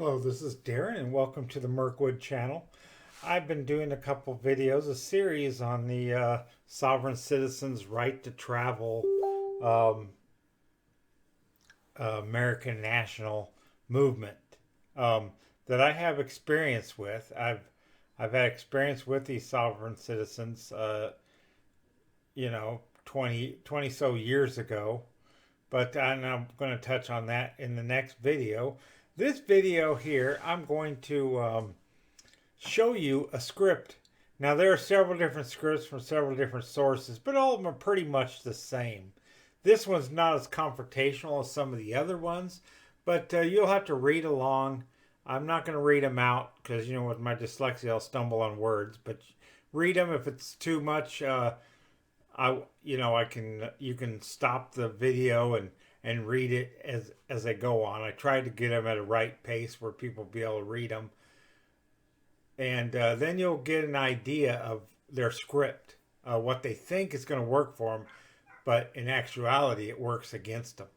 Hello, this is Darren, and welcome to the Mirkwood channel. I've been doing a couple videos, a series on the sovereign citizens' right to travel, um, American national movement that I have experience with. I've had experience with these sovereign citizens, 20 so years ago. But I'm going to touch on that in the next video. This video here, I'm going to show you a script. Now, there are several different scripts from several different sources, but all of them are pretty much the same. This one's not as confrontational as some of the other ones, but you'll have to read along. I'm not going to read them out because, with my dyslexia, I'll stumble on words, but read them. If it's too much, you can stop the video and read it as they go on. I tried to get them at a right pace where people be able to read them, and then you'll get an idea of their script, what they think is going to work for them, but in actuality, it works against them.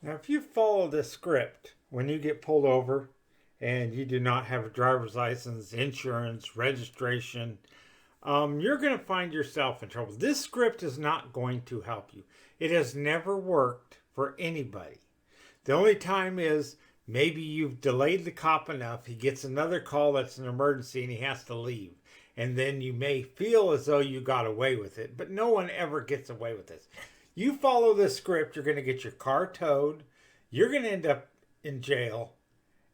Now, if you follow this script, when you get pulled over and you do not have a driver's license, insurance, registration, you're going to find yourself in trouble. This script is not going to help you. It has never worked for anybody. The only time is maybe you've delayed the cop enough, he gets another call that's an emergency and he has to leave. And then you may feel as though you got away with it, but no one ever gets away with this. You follow this script, you're going to get your car towed, you're going to end up in jail,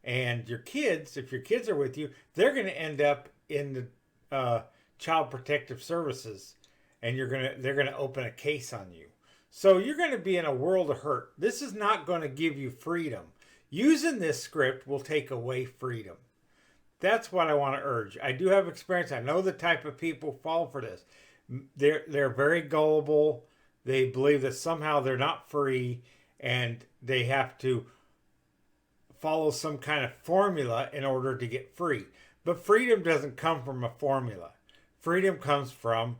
and your kids, if your kids are with you, they're going to end up in the Child Protective Services, and they're going to open a case on you. So you're going to be in a world of hurt. This is not going to give you freedom. Using this script will take away freedom. That's what I want to urge. I do have experience. I know the type of people fall for this. They're very gullible. They believe that somehow they're not free and they have to follow some kind of formula in order to get free. But freedom doesn't come from a formula. Freedom comes from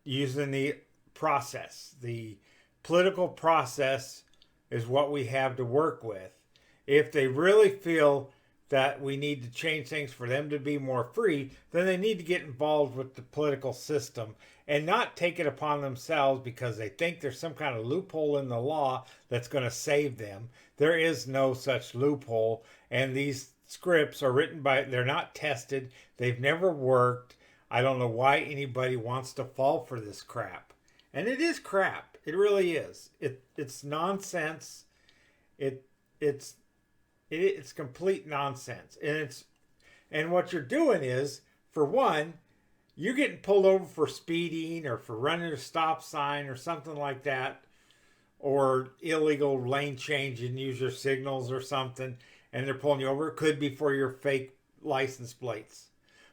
using the process. The political process is what we have to work with. If they really feel that we need to change things for them to be more free, then they need to get involved with the political system and not take it upon themselves because they think there's some kind of loophole in the law that's going to save them. There is no such loophole, and these scripts are written by, they're not tested, they've never worked. I don't know why anybody wants to fall for this crap. And it is crap. It really is. It's nonsense. It's complete nonsense. And what you're doing is, for one, you're getting pulled over for speeding or for running a stop sign or something like that, or illegal lane change and use your signals or something, and they're pulling you over. It could be for your fake license plates.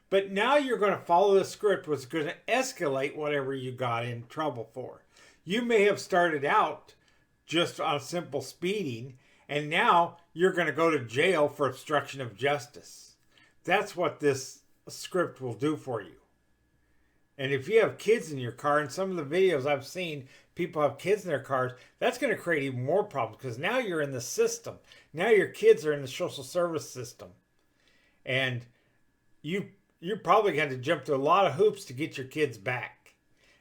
But now you're going to follow the script, which is going to escalate whatever you got in trouble for. You may have started out just on simple speeding, and now you're going to go to jail for obstruction of justice. That's what this script will do for you. And if you have kids in your car, and some of the videos I've seen, people have kids in their cars, that's going to create even more problems because now you're in the system. Now your kids are in the social service system. And you're probably going to jump through a lot of hoops to get your kids back.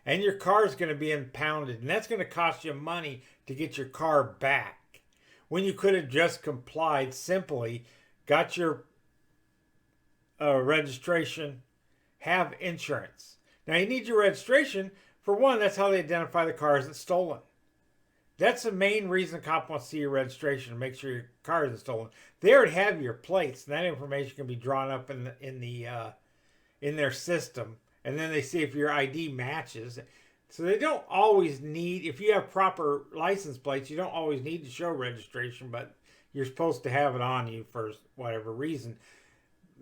And your car is going to be impounded, and that's going to cost you money to get your car back. When you could have just complied simply, got your registration, have insurance. Now you need your registration. For one, that's how they identify the cars that's stolen. That's the main reason a cop wants to see your registration, to make sure your car isn't stolen. They already have your plates, and that information can be drawn up in their system, and then they see if your ID matches. So they don't always need, if you have proper license plates, you don't always need to show registration, but you're supposed to have it on you for whatever reason.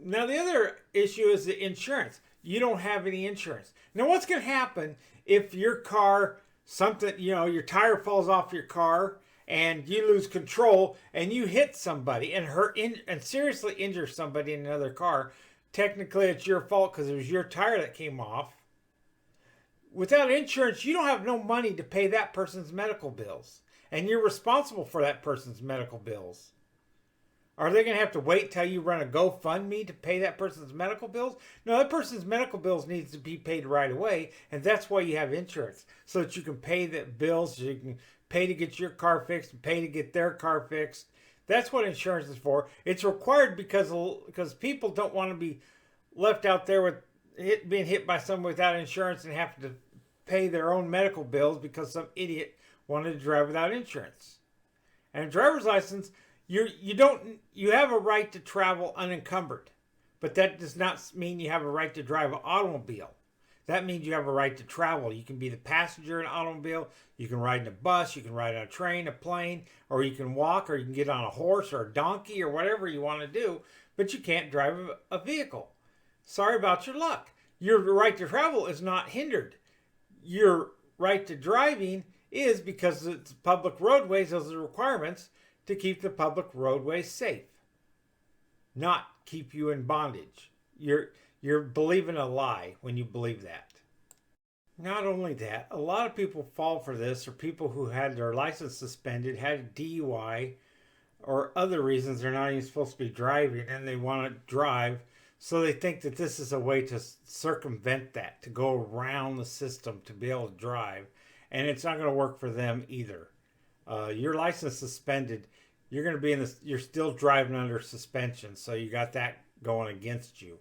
Now the other issue is the insurance. You don't have any insurance. Now what's going to happen if your car, your tire falls off your car and you lose control and you hit somebody and and seriously injure somebody in another car? Technically it's your fault because it was your tire that came off. Without insurance, you don't have no money to pay that person's medical bills. And you're responsible for that person's medical bills. Are they going to have to wait till you run a GoFundMe to pay that person's medical bills? No, that person's medical bills needs to be paid right away, and that's why you have insurance, so that you can pay the bills, so you can pay to get your car fixed, and pay to get their car fixed. That's what insurance is for. It's required because people don't want to be left out there with being hit by someone without insurance and have to pay their own medical bills because some idiot wanted to drive without insurance. And a driver's license, you have a right to travel unencumbered, but that does not mean you have a right to drive an automobile. That means you have a right to travel. You can be the passenger in an automobile, you can ride in a bus, you can ride on a train, a plane, or you can walk, or you can get on a horse or a donkey or whatever you want to do, but you can't drive a vehicle. Sorry about your luck. Your right to travel is not hindered. Your right to driving is, because it's public roadways, those are the requirements to keep the public roadways safe, not keep you in bondage. You're believing a lie when you believe that. Not only that, a lot of people fall for this, or people who had their license suspended, had a DUI, or other reasons they're not even supposed to be driving, and they want to drive, so they think that this is a way to circumvent that, to go around the system to be able to drive, and it's not going to work for them either. Your license suspended, you're going to be you're still driving under suspension, so you got that going against you.